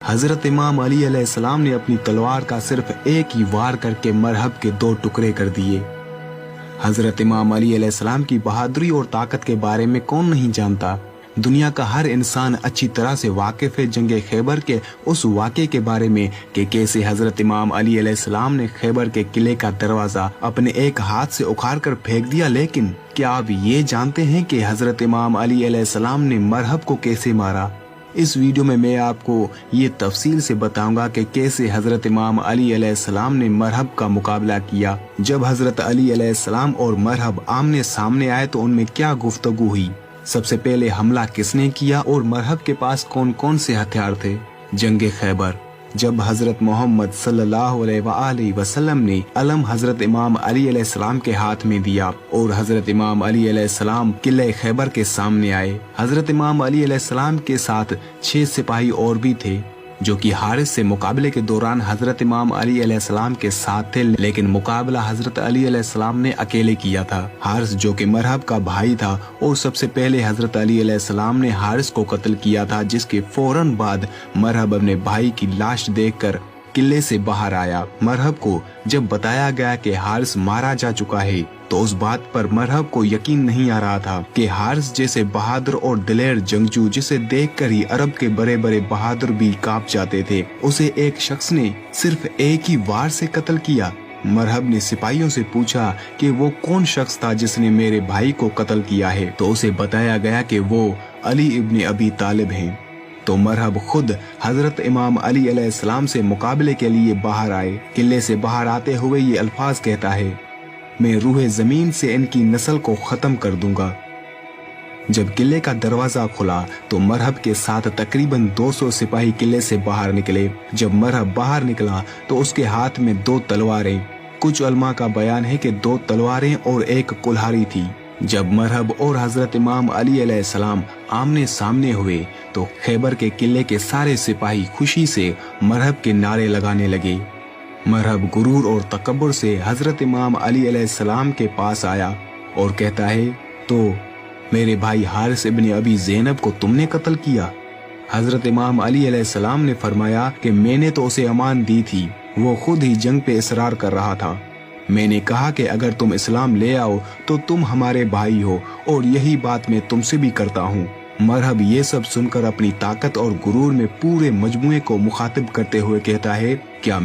हजरत इमाम अली अलैहिस्सलाम ने अपनी तलवार का सिर्फ एक ही वार करके मरहब के 2 टुकड़े कर दिए। हजरत इमाम अली अलैहिस्सलाम की बहादुरी और ताकत के बारे में कौन नहीं जानता। दुनिया का हर इंसान अच्छी तरह से वाकिफ है जंगे खैबर के उस वाक़े के बारे में कि कैसे हजरत इमाम अली अलैहिस्सलाम ने खैबर के किले का दरवाजा अपने एक हाथ से उखाड़ कर फेंक दिया। लेकिन क्या आप ये जानते हैं कि हजरत इमाम अली अलैहिस्सलाम ने मरहब को कैसे मारा? इस वीडियो में मैं आपको ये तफसील से बताऊंगा कि कैसे हजरत इमाम अली अलैहिस्सलाम ने मरहब का मुकाबला किया। जब हजरत अली अलैहिस्सलाम और मरहब आमने सामने आए तो उनमें क्या गुफ्तगू हुई, सबसे पहले हमला किसने किया और मरहब के पास कौन कौन से हथियार थे। जंगे खैबर, जब हजरत मोहम्मद सल्लल्लाहु अलैहि वसल्लम ने अलम हजरत इमाम अली अलैहिस्सलाम के हाथ में दिया और हजरत इमाम अली अलैहिस्सलाम किले खैबर के सामने आए। हजरत इमाम अली अलैहिस्सलाम के साथ 6 सिपाही और भी थे जो कि हारिस से मुकाबले के दौरान हजरत इमाम अली अलैहिस्सलाम के साथ थे, लेकिन मुकाबला हजरत अली अलैहिस्सलाम ने अकेले किया था। हारिस जो कि मरहब का भाई था और सबसे पहले हजरत अली अलैहिस्सलाम ने हारिस को कत्ल किया था, जिसके फौरन बाद मरहब अपने भाई की लाश देखकर किले से बाहर आया। मरहब को जब बताया गया कि हारिस मारा जा चुका है तो उस बात पर मरहब को यकीन नहीं आ रहा था कि हारिस जैसे बहादुर और दिलेर जंगजू, जिसे देखकर ही अरब के बड़े बड़े बहादुर भी कांप जाते थे, उसे एक शख्स ने सिर्फ एक ही वार से कत्ल किया। मरहब ने सिपाहियों से पूछा कि वो कौन शख्स था जिसने मेरे भाई को कत्ल किया है, तो उसे बताया गया कि वो अली इब्न अबी तालिब हैं। तो मरहब खुद हजरत इमाम अली अलैहिस्सलाम से मुकाबले के लिए बाहर आए। किले से बाहर आते हुए ये अल्फाज कहता है, मैं रूह जमीन से इनकी नस्ल को खत्म कर दूंगा। जब किले का दरवाजा खुला तो मरहब के साथ तकरीबन 200 सिपाही किले से बाहर निकले। जब मरहब बाहर निकला तो उसके हाथ में 2 तलवारें, कुछ उलमा का बयान है कि 2 तलवारें और एक कुल्हाड़ी थी। जब मरहब और हजरत इमाम अली अलैहिस्सलाम आमने सामने हुए तो खैबर के किले के सारे सिपाही खुशी से मरहब के नारे लगाने लगे। मरहब गुरूर और तकब्बुर से हजरत इमाम अली अलैहिस्सलाम के पास आया और कहता है, तो मेरे भाई हारिस इब्न अबी ज़ैनब को तुमने कत्ल किया? हजरत इमाम अली अलैहिस्सलाम ने फरमाया कि मैंने तो उसे अमान दी थी, वो खुद ही जंग पे इसरार कर रहा था। मैंने कहा कि अगर तुम इस्लाम ले आओ तो तुम हमारे भाई हो और यही बात मैं तुमसे भी करता हूँ। मरहब ये सब सुनकर अपनी ताकत और गुरूर में पूरे मजमुए को मुखातिब करते हुए कहता है, क्या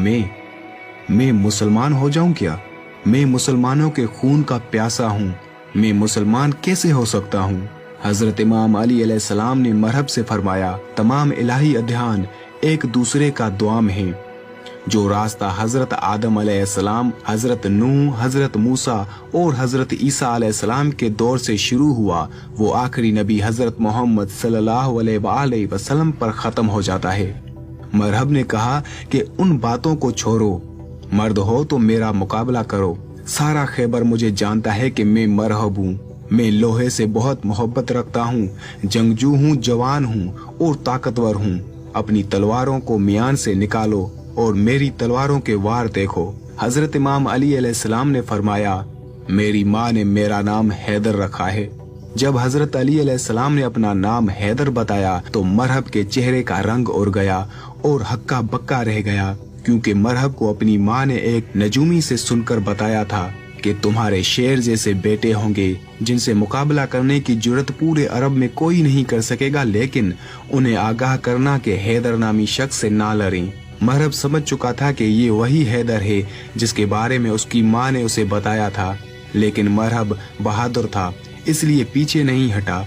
मैं मुसलमान हो जाऊं क्या? मैं मुसलमानों के खून का प्यासा हूँ, मैं मुसलमान कैसे हो सकता हूँ? हजरत इमाम अली अलैहिस्सलाम ने मरहब से फरमाया, तमाम इलाही अध्यान एक दूसरे का दुआम है। जो रास्ता हजरत आदम अलैहिस्सलाम, हजरत नूह, हजरत मूसा और हजरत ईसा अलैहिस्सलाम के दौर से शुरू हुआ, वो आखिरी नबी हजरत मोहम्मद सल्लल्लाहु अलैहि वसल्लम पर खत्म हो जाता है। मरहब ने कहा कि उन बातों को छोड़ो, मर्द हो तो मेरा मुकाबला करो। सारा खैबर मुझे जानता है कि मैं मरहब हूँ। मैं लोहे से बहुत मोहब्बत रखता हूँ, जंगजू हूँ, जवान हूँ और ताकतवर हूँ। अपनी तलवारों को मियान से निकालो और मेरी तलवारों के वार देखो। हजरत इमाम अली अलैहिस्सलाम ने फरमाया, मेरी माँ ने मेरा नाम हैदर रखा है। जब हजरत अली अलैहिस्सलाम ने अपना नाम हैदर बताया तो मरहब के चेहरे का रंग उड़ गया और हक्का बक्का रह गया, क्योंकि मरहब को अपनी माँ ने एक नजूमी से सुनकर बताया था कि तुम्हारे शेर जैसे बेटे होंगे जिनसे मुकाबला करने की जुर्रत पूरे अरब में कोई नहीं कर सकेगा, लेकिन उन्हें आगाह करना कि हैदर नामी शख्स से ना लड़ें। मरहब समझ चुका था कि ये वही हैदर है जिसके बारे में उसकी माँ ने उसे बताया था, लेकिन मरहब बहादुर था इसलिए पीछे नहीं हटा।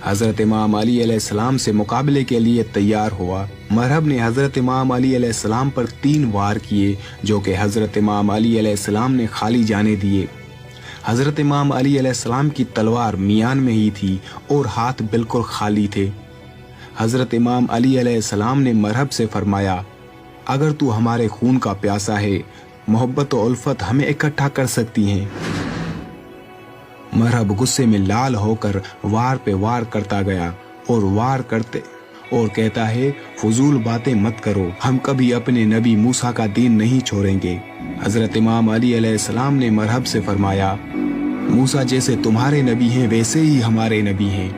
हजरत इमाम अली अलैहिस्सलाम से मुकाबले के लिए तैयार हुआ। मरहब ने हजरत इमाम अली अलैहिस्सलाम पर 3 वार किए जो कि हजरत इमाम अली अलैहिस्सलाम ने खाली जाने दिए। हजरत इमाम अली अलैहिस्सलाम की तलवार मियान में ही थी और हाथ बिल्कुल खाली थे। हजरत इमाम अली अलैहिस्सलाम ने मरहब से फरमाया, अगर तू हमारे खून का प्यासा है, मोहब्बत और उल्फत हमें इकट्ठा कर सकती हैं। मरहब गुस्से में लाल होकर वार पे वार करता गया और वार करते और कहता है, फजूल बातें मत करो, हम कभी अपने नबी मूसा का दीन नहीं छोड़ेंगे। हजरत इमाम अली अलैहिस्सलाम ने मरहब से फरमाया, मूसा जैसे तुम्हारे नबी हैं वैसे ही हमारे नबी हैं।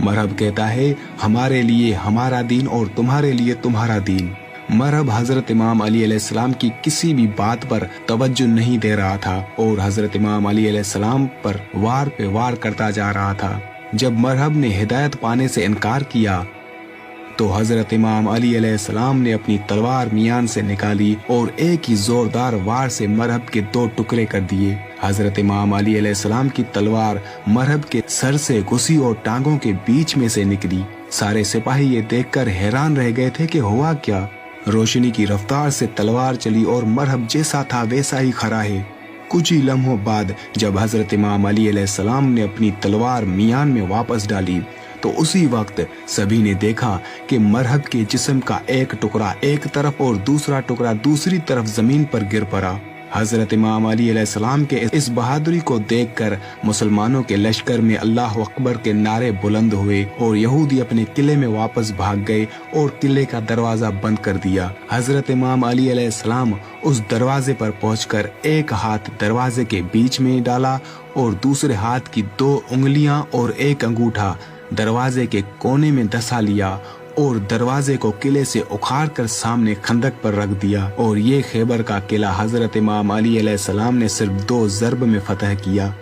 मरहब कहता है, हमारे लिए हमारा दीन और तुम्हारे लिए तुम्हारा दीन। मरहब हजरत इमाम अली अलैहिस्सलाम की किसी भी बात पर तवज्जो नहीं दे रहा था और हजरत इमाम अली अलैहिस्सलाम पर वार पे वार करता जा रहा था। जब मरहब ने हिदायत पाने से इनकार किया तो हजरत इमाम अली अलैहिस्सलाम ने अपनी तलवार मियान से निकाली और एक ही जोरदार वार से मरहब के 2 टुकड़े कर दिए। हजरत इमाम अली अलैहिस्सलाम की तलवार मरहब के सर से घुसी और टांगों के बीच में से निकली। सारे सिपाही ये देखकर हैरान रह गए थे कि हुआ क्या। रोशनी की रफ्तार से तलवार चली और मरहब जैसा था वैसा ही खड़ा है। कुछ ही लम्हों बाद जब हजरत इमाम अली अलैहिस्सलाम ने अपनी तलवार मियान में वापस डाली तो उसी वक्त सभी ने देखा कि मरहब के जिस्म का एक टुकड़ा एक तरफ और दूसरा टुकड़ा दूसरी तरफ जमीन पर गिर पड़ा। हजरत इमाम अली अलैहिस्सलाम के इस बहादुरी को देखकर मुसलमानों के लश्कर में अल्लाह अकबर के नारे बुलंद हुए और यहूदी अपने किले में वापस भाग गए और किले का दरवाजा बंद कर दिया। हजरत इमाम अली अलैहिस्सलाम उस दरवाजे पर पहुंचकर एक हाथ दरवाजे के बीच में डाला और दूसरे हाथ की 2 उंगलियां और एक अंगूठा दरवाजे के कोने में धंसा लिया और दरवाजे को किले से उखाड़ कर सामने खंदक पर रख दिया। और ये खैबर का किला हजरत इमाम अली अलैहिस्सलाम ने सिर्फ 2 ज़रब में फतह किया।